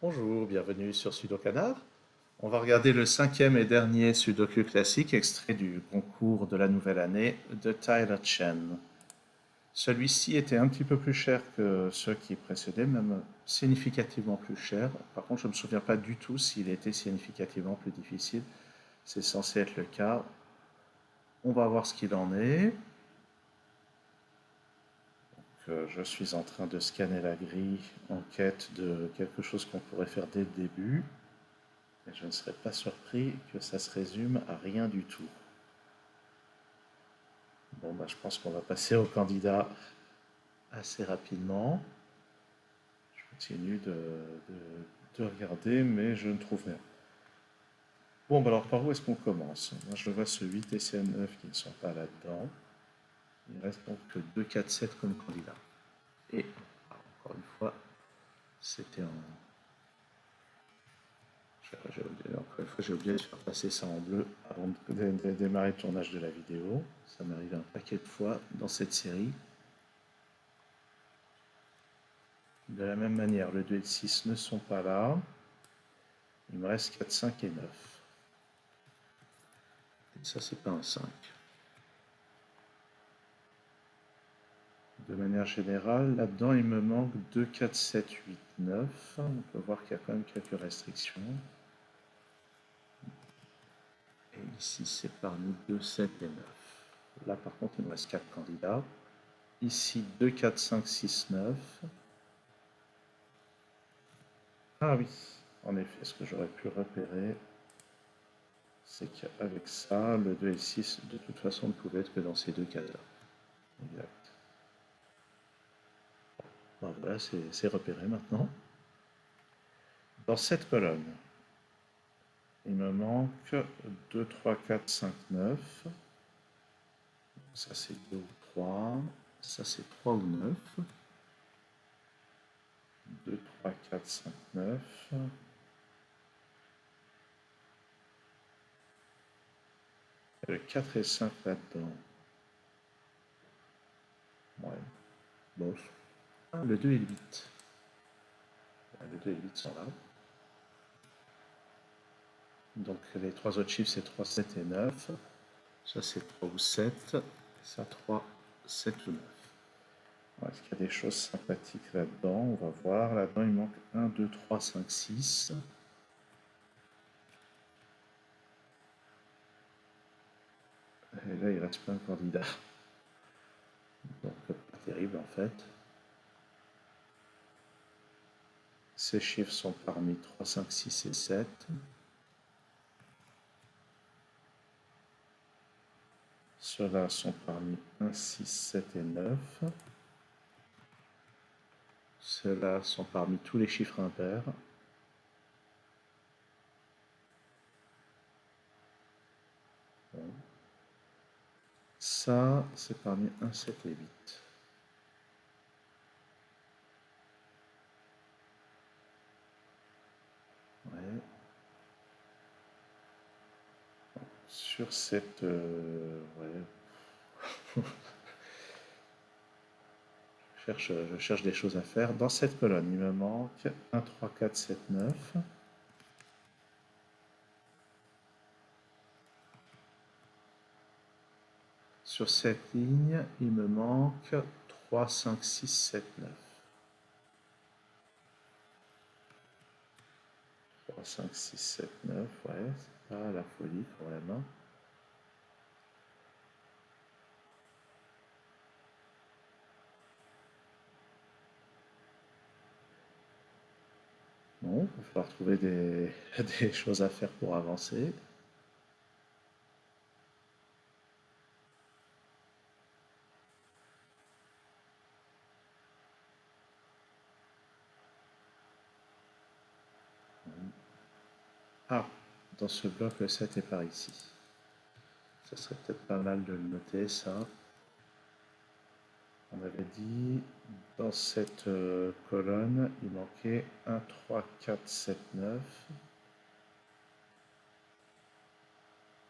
Bonjour, bienvenue sur Sudo Canard. On va regarder le cinquième et dernier Sudoku classique extrait du concours de la nouvelle année de Tyler Chen. Celui-ci était un petit peu plus cher que ceux qui précédaient, même significativement plus cher. Par contre, je ne me souviens pas du tout s'il était significativement plus difficile. C'est censé être le cas. On va voir ce qu'il en est. Je suis en train de scanner la grille en quête de quelque chose qu'on pourrait faire dès le début. Et je ne serais pas surpris que ça se résume à rien du tout. Bon, bah, je pense qu'on va passer au candidat assez rapidement. Je continue de regarder, mais je ne trouve rien. Bon, bah alors par où est-ce qu'on commence? Moi, je vois ce 8 et CN9 qui ne sont pas là-dedans. Il reste donc que 2, 4, 7 comme candidat. Et, encore une fois, c'était en... Encore une fois, j'ai oublié de faire passer ça en bleu avant de démarrer le tournage de la vidéo. Ça m'arrive un paquet de fois dans cette série. De la même manière, le 2 et le 6 ne sont pas là. Il me reste 4, 5 et 9. Et ça, c'est pas un 5. De manière générale, là-dedans, il me manque 2, 4, 7, 8, 9. On peut voir qu'il y a quand même quelques restrictions. Et ici, c'est parmi 2, 7 et 9. Là, par contre, il me reste 4 candidats. Ici, 2, 4, 5, 6, 9. Ah oui, en effet, ce que j'aurais pu repérer, c'est qu'avec ça, le 2 et le 6, de toute façon, ne pouvaient être que dans ces deux cas-là. Exact. Bon, voilà, c'est repéré maintenant. Dans cette colonne, il me manque 2, 3, 4, 5, 9. Ça, c'est 2 ou 3. Ça, c'est 3 ou 9. 2, 3, 4, 5, 9. Et le 4 et 5 là-dedans. Ouais, bon. Ah, le 2 et le 8. Le 2 et le 8 sont là. Donc les trois autres chiffres, c'est 3, 7 et 9. Ça, c'est 3 ou 7. Ça, 3, 7 ou 9. Est-ce qu'il y a des choses sympathiques là-dedans? On va voir. Là-dedans, il manque 1, 2, 3, 5, 6. Et là, il reste plein de candidats. Donc, pas terrible en fait. Ces chiffres sont parmi 3, 5, 6 et 7. Ceux-là sont parmi 1, 6, 7 et 9. Ceux-là sont parmi tous les chiffres impairs. Bon. Ça, c'est parmi 1, 7 et 8. Ouais. Sur cette... ouais. Je cherche des choses à faire. Dans cette colonne, il me manque 1, 3, 4, 7, 9. Sur cette ligne, il me manque 3, 5, 6, 7, 9. 3, 5, 6, 7, 9, ouais, c'est pas la folie quand même, hein. Bon, il va falloir trouver des choses à faire pour avancer. Ah, dans ce bloc, le 7 est par ici. Ça serait peut-être pas mal de le noter, ça. On avait dit, dans cette colonne, il manquait 1, 3, 4, 7, 9.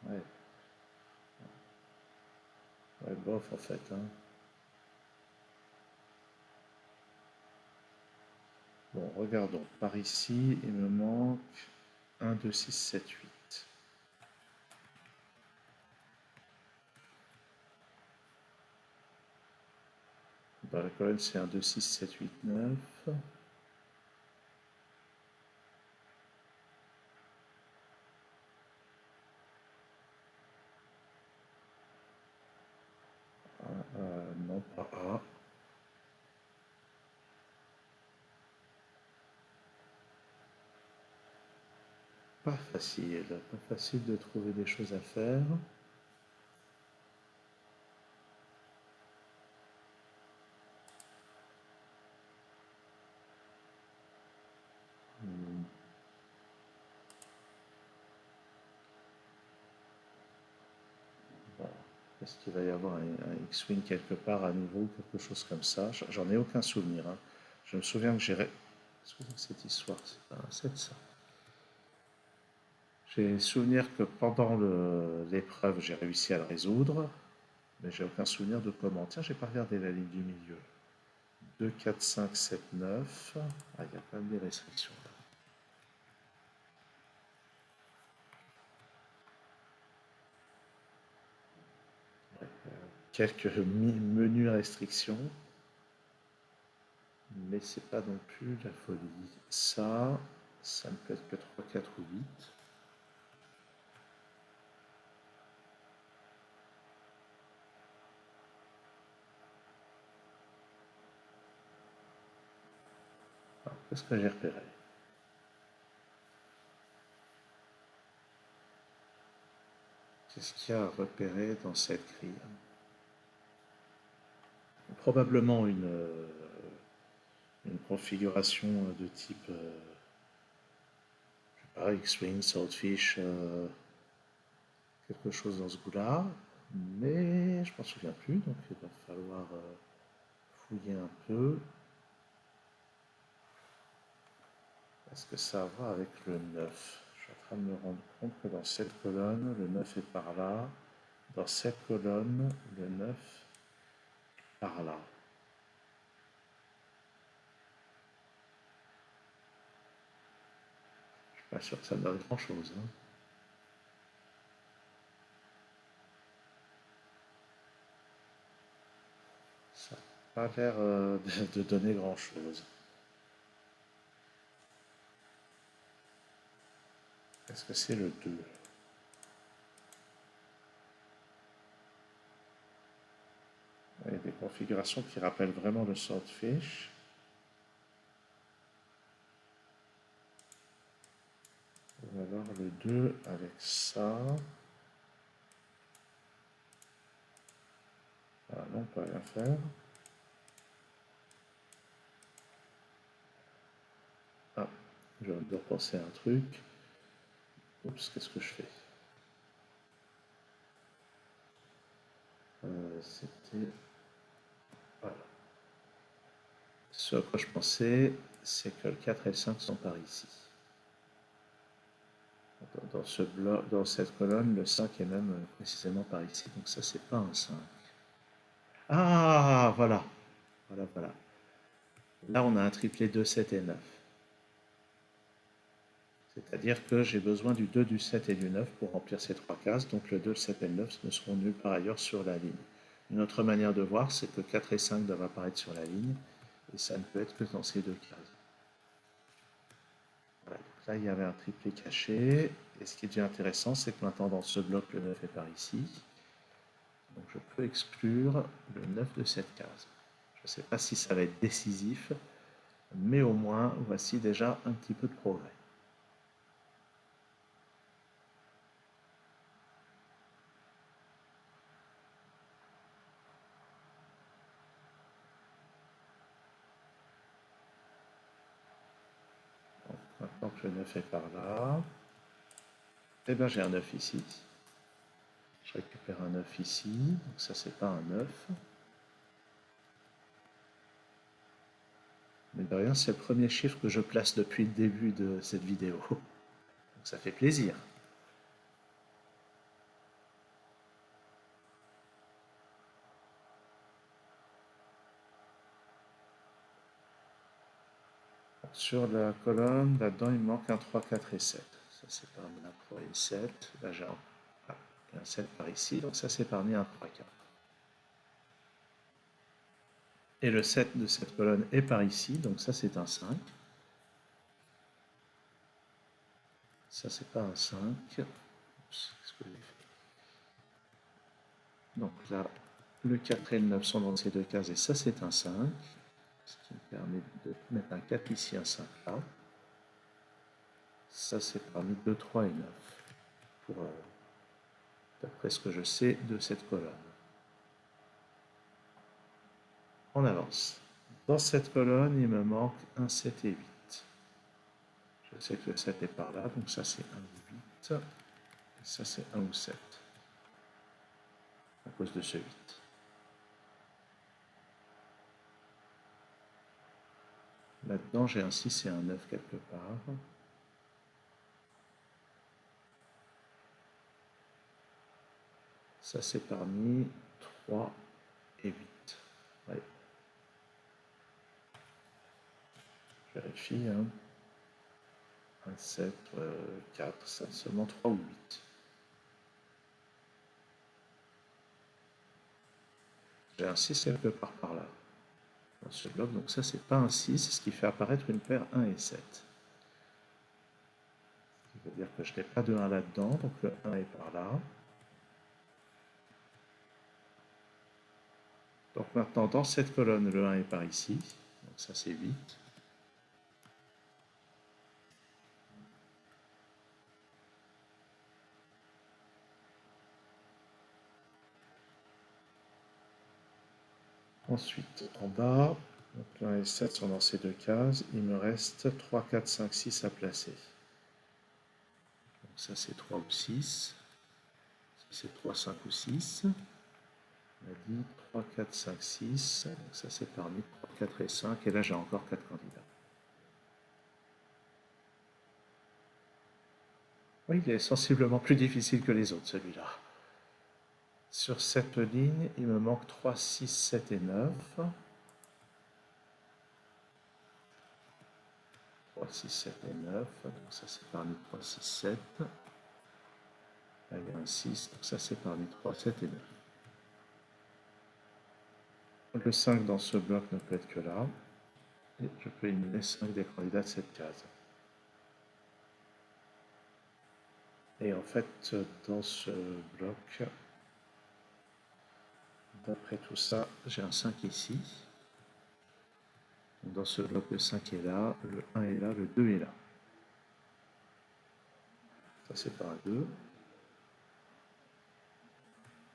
Ouais, ouais, bof en fait, hein. Bon, regardons. Par ici, il me manque 1, 2, 6, 7, 8. Dans la colonne, c'est 1, 2, 6, 7, 8, 9. Non, pas A. Pas facile de trouver des choses à faire. Hmm, voilà. Est-ce qu'il va y avoir un X-Wing quelque part à nouveau, quelque chose comme ça? J'en ai aucun souvenir, hein. Je me souviens que j'ai... Qu'est-ce que c'est que cette histoire? C'est pas un 7, ça. J'ai souvenir que pendant l'épreuve, j'ai réussi à le résoudre, mais j'ai aucun souvenir de comment. Tiens, j'ai pas regardé la ligne du milieu. 2, 4, 5, 7, 9. Ah, il y a quand même des restrictions là. Quelques menus restrictions, mais c'est pas non plus la folie. Ça ne peut être que 3, 4 ou 8. Alors, qu'est-ce que j'ai repéré? Qu'est-ce qu'il y a à repérer dans cette grille? Probablement une configuration de type X-Wing, Swordfish, quelque chose dans ce goût-là. Mais je m'en souviens plus, donc il va falloir fouiller un peu. Est-ce que ça a à voir avec le 9? Je suis en train de me rendre compte que dans cette colonne, le 9 est par là. Dans cette colonne, le 9 par là. Je suis pas sûr que ça donne grand-chose, hein. Ça n'a pas l'air de donner grand-chose. Est-ce que c'est le 2? Il y a des configurations qui rappellent vraiment le Swordfish. Ou alors le 2 avec ça. Ah non, on peut rien faire. Ah, je dois penser à un truc. Oups, qu'est-ce que je fais? C'était... Voilà. Ce à quoi je pensais, c'est que le 4 et le 5 sont par ici. Dans cette colonne, le 5 est même précisément par ici. Donc ça, c'est pas un 5. Ah, voilà. Voilà, voilà. Là, on a un triplé 2, 7 et 9. C'est-à-dire que j'ai besoin du 2, du 7 et du 9 pour remplir ces trois cases. Donc le 2, le 7 et le 9 ne seront nuls par ailleurs sur la ligne. Une autre manière de voir, c'est que 4 et 5 doivent apparaître sur la ligne. Et ça ne peut être que dans ces deux cases. Voilà, donc là, il y avait un triplé caché. Et ce qui devient intéressant, c'est que maintenant, dans ce bloc, le 9 est par ici. Donc je peux exclure le 9 de cette case. Je ne sais pas si ça va être décisif, mais au moins, voici déjà un petit peu de progrès. Donc, maintenant que le 9 est par là, eh bien j'ai un 9 ici. Je récupère un 9 ici, donc ça c'est pas un 9. Mais de rien, c'est le premier chiffre que je place depuis le début de cette vidéo. Donc ça fait plaisir. Sur la colonne, là-dedans, il me manque un 3, 4 et 7. Ça, c'est parmi un 3 et 7. Là, j'ai un 7 par ici, donc ça, c'est parmi un 3, 4. Et le 7 de cette colonne est par ici, donc ça, c'est un 5. Ça, c'est pas un 5. Oups, qu'est-ce que j'ai fait? Donc là, le 4 et le 9 sont dans ces deux cases, et ça, c'est un 5. Ce qui me permet de mettre un 4 ici, un 5 là. Ça, c'est parmi 2, 3 et 9. D'après ce que je sais de cette colonne. On avance. Dans cette colonne, il me manque un 7 et 8. Je sais que le 7 est par là, donc ça c'est 1 ou 8. Et ça c'est 1 ou 7. À cause de ce 8. Là-dedans, j'ai un 6 et un 9 quelque part. Ça c'est parmi 3 et 8. Ouais. Je vérifie. Hein. 1, 7, 4, ça seulement 3 ou 8. J'ai un 6 quelque part par là. Dans ce bloc, donc ça c'est pas un 6, ce qui fait apparaître une paire 1 et 7. Ce qui veut dire que je n'ai pas de 1 là-dedans, donc le 1 est par là. Donc maintenant, dans cette colonne, le 1 est par ici. Donc ça, c'est 8. Ensuite, en bas, donc le 1 et 7 sont dans ces deux cases. Il me reste 3, 4, 5, 6 à placer. Donc ça, c'est 3 ou 6. Ça, c'est 3, 5 ou 6. On a dit 3, 4, 5, 6. Donc ça, c'est parmi 3, 4 et 5. Et là, j'ai encore 4 candidats. Oui, il est sensiblement plus difficile que les autres, celui-là. Sur cette ligne, il me manque 3, 6, 7 et 9. 3, 6, 7 et 9. Donc ça, c'est parmi 3, 6, 7. Là, il y a un 6. Donc ça, c'est parmi 3, 7 et 9. Le 5 dans ce bloc ne peut être que là. Et je peux éliminer 5 des candidats de cette case. Et en fait, dans ce bloc, d'après tout ça, j'ai un 5 ici. Donc dans ce bloc, le 5 est là, le 1 est là, le 2 est là. Ça, c'est par 2.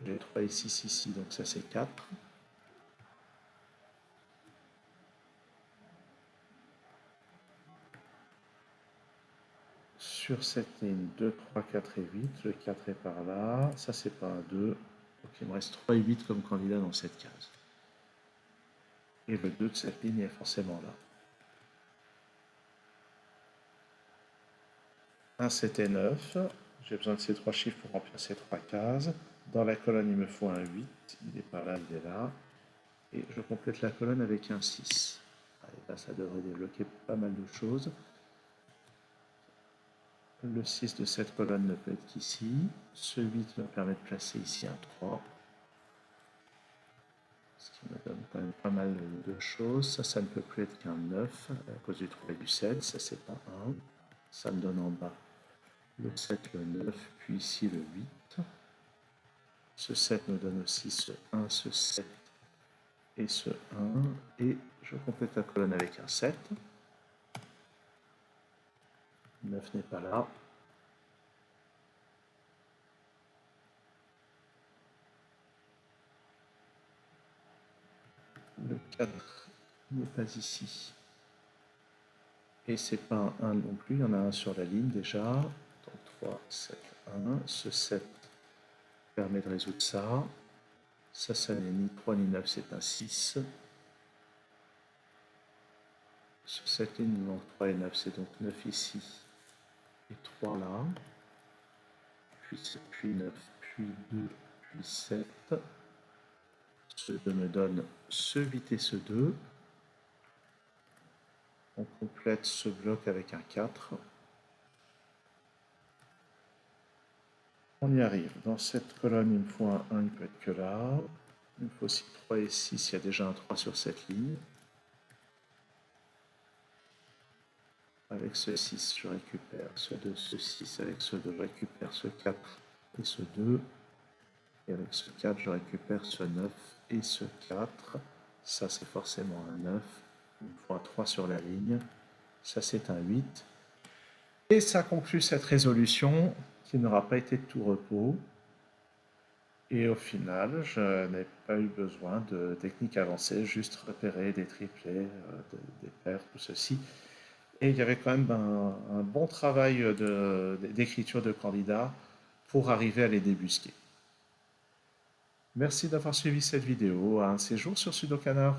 J'ai 3 et 6 ici, donc ça, c'est 4. Sur cette ligne, 2, 3, 4 et 8. Le 4 est par là. Ça, c'est pas un 2. Donc il me reste 3 et 8 comme candidat dans cette case. Et le 2 de cette ligne est forcément là. 1, 7 et 9. J'ai besoin de ces 3 chiffres pour remplir ces 3 cases. Dans la colonne, il me faut un 8. Il n'est pas là, il est là. Et je complète la colonne avec un 6. Et là, ça devrait débloquer pas mal de choses. Le 6 de cette colonne ne peut être qu'ici. Ce 8 me permet de placer ici un 3. Ce qui me donne quand même pas mal de choses. Ça ne peut plus être qu'un 9 à cause du 3 et du 7. Ça, c'est pas 1. Ça me donne en bas le 7, le 9, puis ici le 8. Ce 7 me donne aussi ce 1, ce 7 et ce 1. Et je complète la colonne avec un 7. 9 n'est pas là. Le 4 n'est pas ici. Et c'est pas un 1 non plus, il y en a un sur la ligne déjà. Donc 3, 7, 1. Ce 7 permet de résoudre ça. Ça n'est ni 3 ni 9, c'est un 6. Sur cette ligne, il manque 3 et 9, c'est donc 9 ici et 3 là. Puis 9, puis 2, puis 7. Ce 2 me donne ce 8 et ce 2. On complète ce bloc avec un 4. On y arrive. Dans cette colonne, il me faut un 1, il peut être que là. Il me faut aussi 3 et 6, il y a déjà un 3 sur cette ligne. Avec ce 6, je récupère ce 2, ce 6. Avec ce 2, je récupère ce 4 et ce 2. Et avec ce 4, je récupère ce 9 et ce 4. Ça, c'est forcément un 9. Il me faut un 3 sur la ligne. Ça, c'est un 8. Et ça conclut cette résolution qui n'aura pas été de tout repos. Et au final, je n'ai pas eu besoin de techniques avancées, juste repérer des triplés, des paires, tout ceci. Et il y avait quand même un bon travail d'écriture de candidat pour arriver à les débusquer. Merci d'avoir suivi cette vidéo. À un séjour sur Sudokanar.